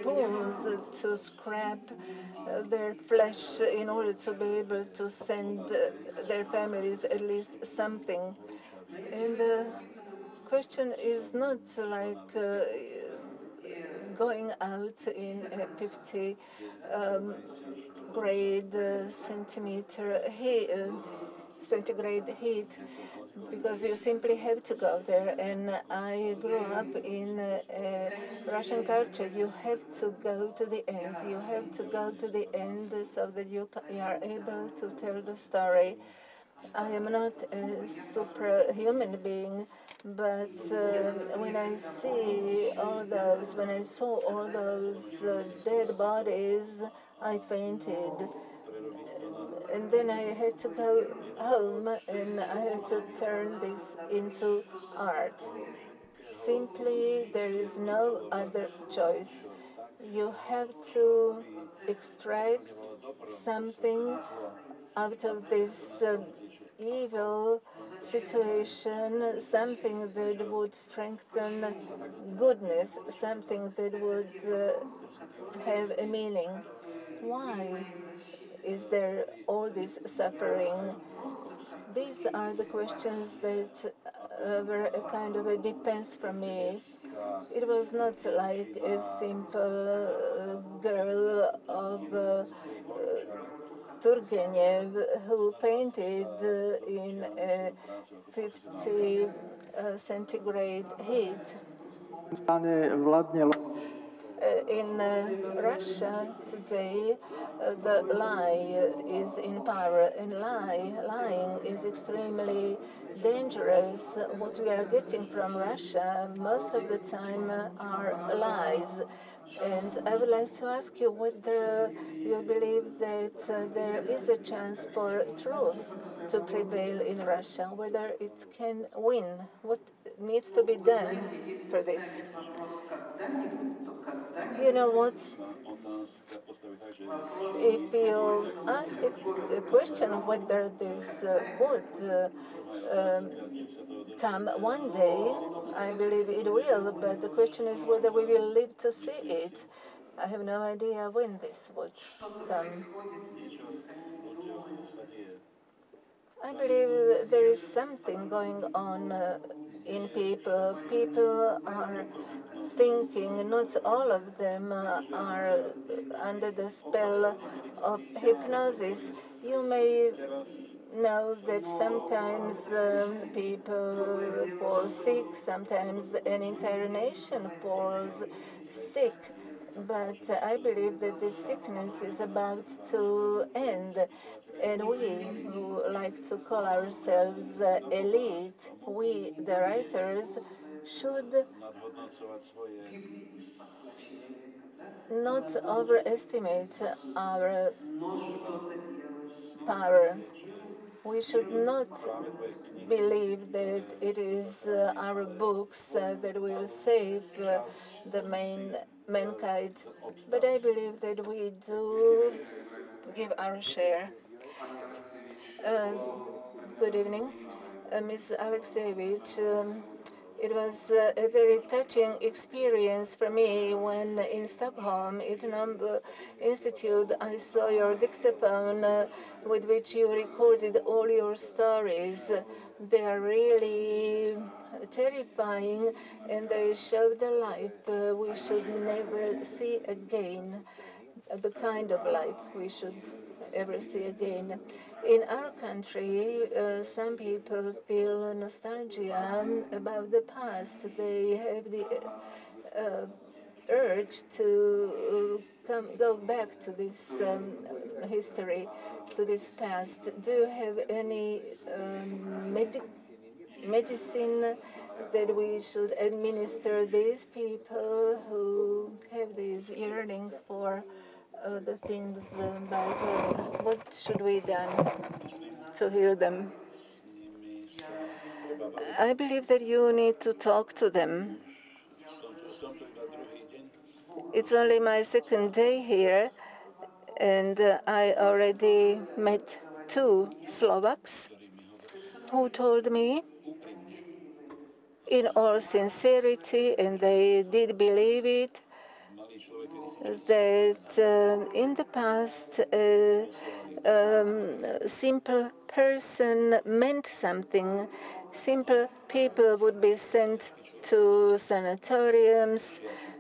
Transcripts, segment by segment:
spoons to scrap their flesh in order to be able to send their families at least something. And the question is not like going out in a 50 grade centigrade heat, because you simply have to go there. And I grew up in Russian culture. You have to go to the end. You have to go to the end so that you are able to tell the story. I am not a superhuman being, but when I saw all those dead bodies, I fainted. And then I had to go home and I had to turn this into art. Simply, there is no other choice. You have to extract something out of this evil situation, something that would strengthen goodness, something that would have a meaning. Why is there all this suffering? These are the questions that were a kind of a defense for me. It was not like a simple girl of Turgenev who painted in a 50 centigrade heat. In Russia today, the lie is in power, and lying is extremely dangerous. What we are getting from Russia most of the time are lies. And I would like to ask you whether you believe that there is a chance for truth to prevail in Russia, whether it can win. What needs to be done for this? You know what? If you ask a question of whether this would come one day, I believe it will, but the question is whether we will live to see it. I have no idea when this would come. I believe there is something going on in people. People are thinking, not all of them are under the spell of hypnosis. You may know that sometimes people fall sick, sometimes an entire nation falls sick. But I believe that this sickness is about to end. And we, who like to call ourselves elite, we, the writers, should not overestimate our power. We should not believe that it is our books that will save the mankind. But I believe that we do give our share. Um, Good evening, Ms. Alexievich. It was a very touching experience for me when in Stockholm, at Number Institute, I saw your dictaphone with which you recorded all your stories. They are really terrifying and they show the life we should never see again, the kind of life we should ever see again. In our country, some people feel nostalgia about the past. They have the urge to go back to this history, to this past. Do you have any medicine that we should administer these people who have this yearning for the things bygone? What should we do to heal them? I believe that you need to talk to them. It's only my second day here, and I already met two Slovaks who told me in all sincerity, and they did believe it, that in the past a simple person meant something. Simple people would be sent to sanatoriums,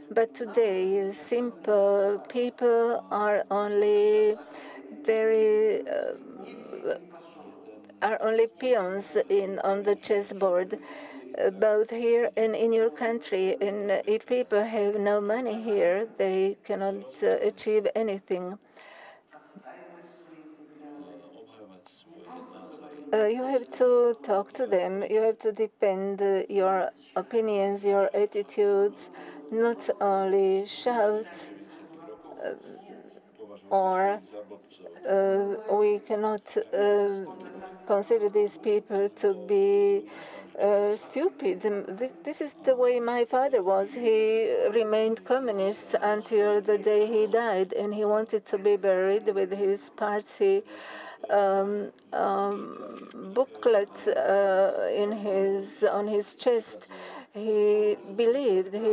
but today simple people are only very are only peons on the chessboard, both here and in your country. And if people have no money here, they cannot achieve anything. You have to talk to them. You have to defend your opinions, your attitudes, not only shout or we cannot consider these people to be stupid. This is the way my father was. He remained communist until the day he died, and he wanted to be buried with his party booklet on his chest. He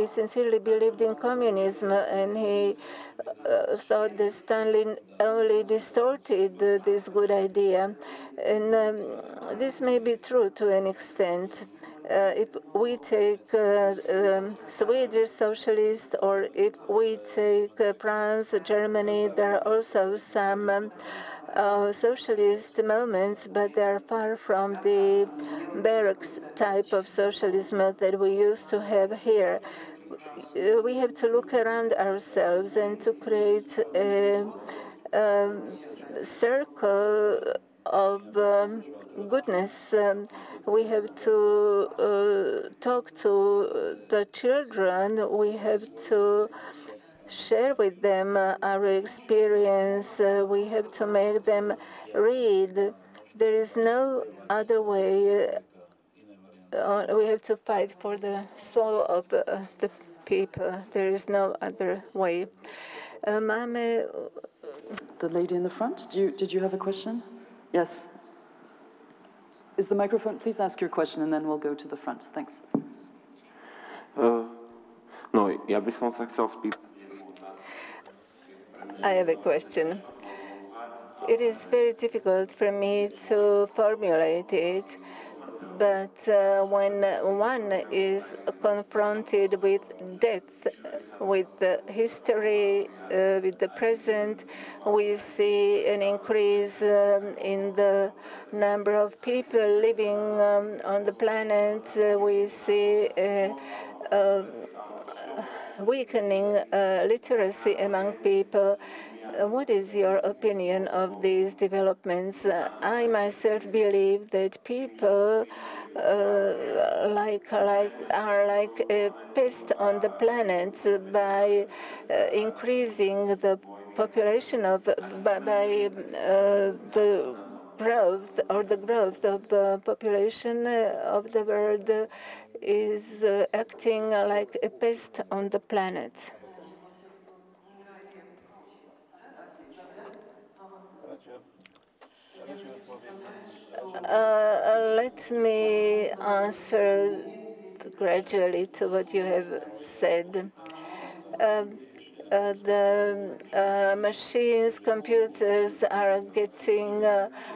sincerely believed in communism, and he thought that Stalin only distorted this good idea. And this may be true to an extent. If we take Swedish socialist, or if we take France, Germany, there are also some socialist moments, but they are far from the barracks type of socialism that we used to have here. We have to look around ourselves and to create a circle of goodness. We have to talk to the children. We have to share with them our experience. We have to make them read. There is no other way. We have to fight for the soul of the people. There is no other way. Mame, the lady in the front, did you have a question? Yes. Is the microphone? Please ask your question, and then we'll go to the front. Thanks. No, ja by som sa chcel spýtať. I have a question. It is very difficult for me to formulate it, but when one is confronted with death, with the history, with the present, we see an increase in the number of people living on the planet. We see weakening literacy among people. What is your opinion of these developments? I myself believe that people are like a pest on the planet by increasing the population of by the growth or the growth of the population of the world is acting like a pest on the planet. Let me answer gradually to what you have said. The machines, computers are getting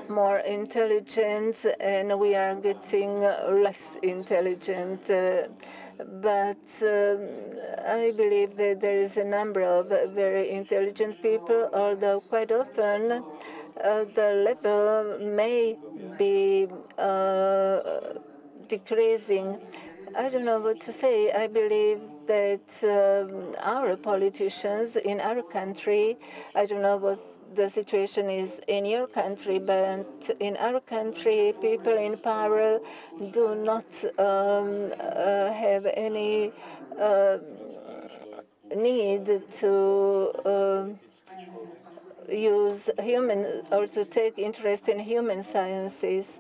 more intelligent, and we are getting less intelligent. But I believe that there is a number of very intelligent people, although quite often the level may be decreasing. I don't know what to say. I believe that our politicians in our country, I don't know what the situation is in your country, but in our country, people in power do not have any need to use human or to take interest in human sciences.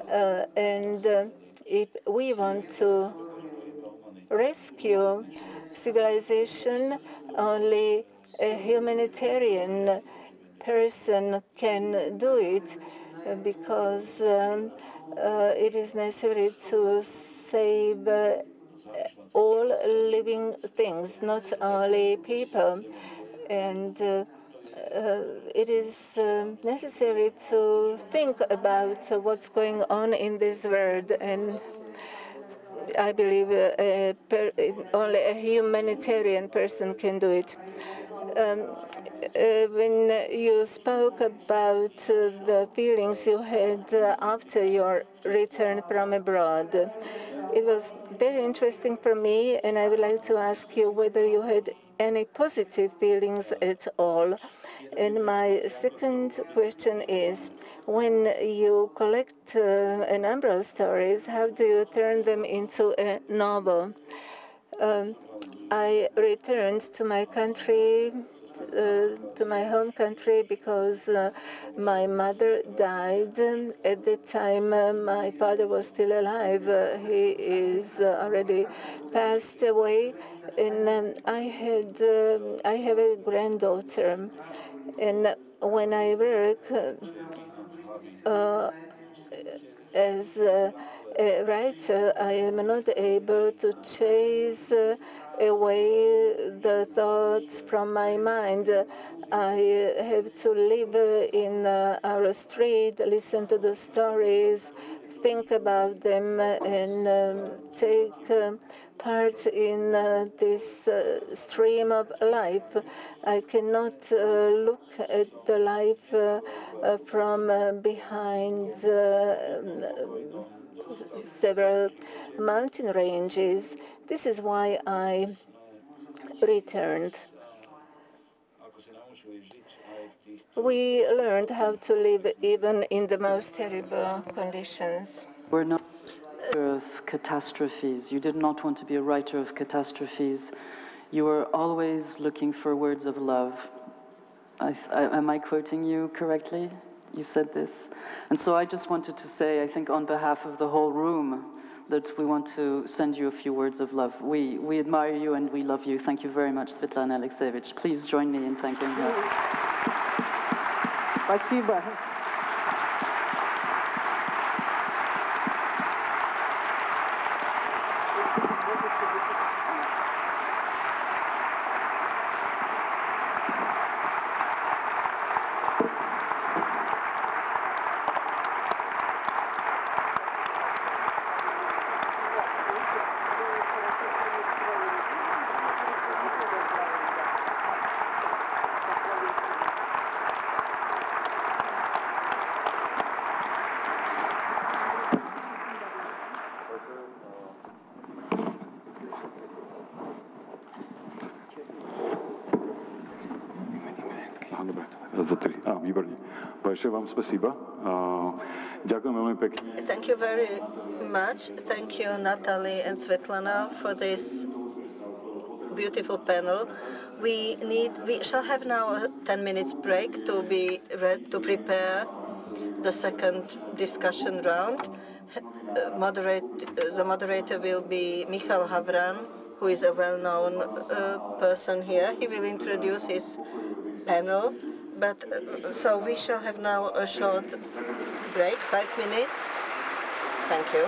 And if we want to rescue civilization, only a humanitarian person can do it, because it is necessary to save all living things, not only people. And it is necessary to think about what's going on in this world. And I believe only a humanitarian person can do it. When you spoke about the feelings you had after your return from abroad, it was very interesting for me, and I would like to ask you whether you had any positive feelings at all. And my second question is, when you collect a number of stories, how do you turn them into a novel? I returned to my country, to my home country, because my mother died. At the time, my father was still alive. He is already passed away, and I have a granddaughter. And when I work as a writer, I am not able to chase away the thoughts from my mind. I have to live in our street, listen to the stories, think about them, and take part in this stream of life. I cannot look at the life from behind several mountain ranges. This is why I returned. We learned how to live even in the most terrible conditions. We're not a writer of catastrophes. You did not want to be a writer of catastrophes. You were always looking for words of love. Am I quoting you correctly? You said this. And so I just wanted to say, I think on behalf of the whole room, that we want to send you a few words of love. We admire you and we love you. Thank you very much, Svetlana Alexievich. Please join me in thanking her. Спасибо. Výborně. Большое вам спасибо. Ďakujem veľmi pekne. Thank you very much. Thank you, Natalie and Svetlana, for this beautiful panel. We shall have now a 10-minute break to be ready to prepare the second discussion round. The moderator will be Michal Havran, who is a well-known person here. He will introduce his panel. But so we shall have now a short break, 5 minutes. Thank you.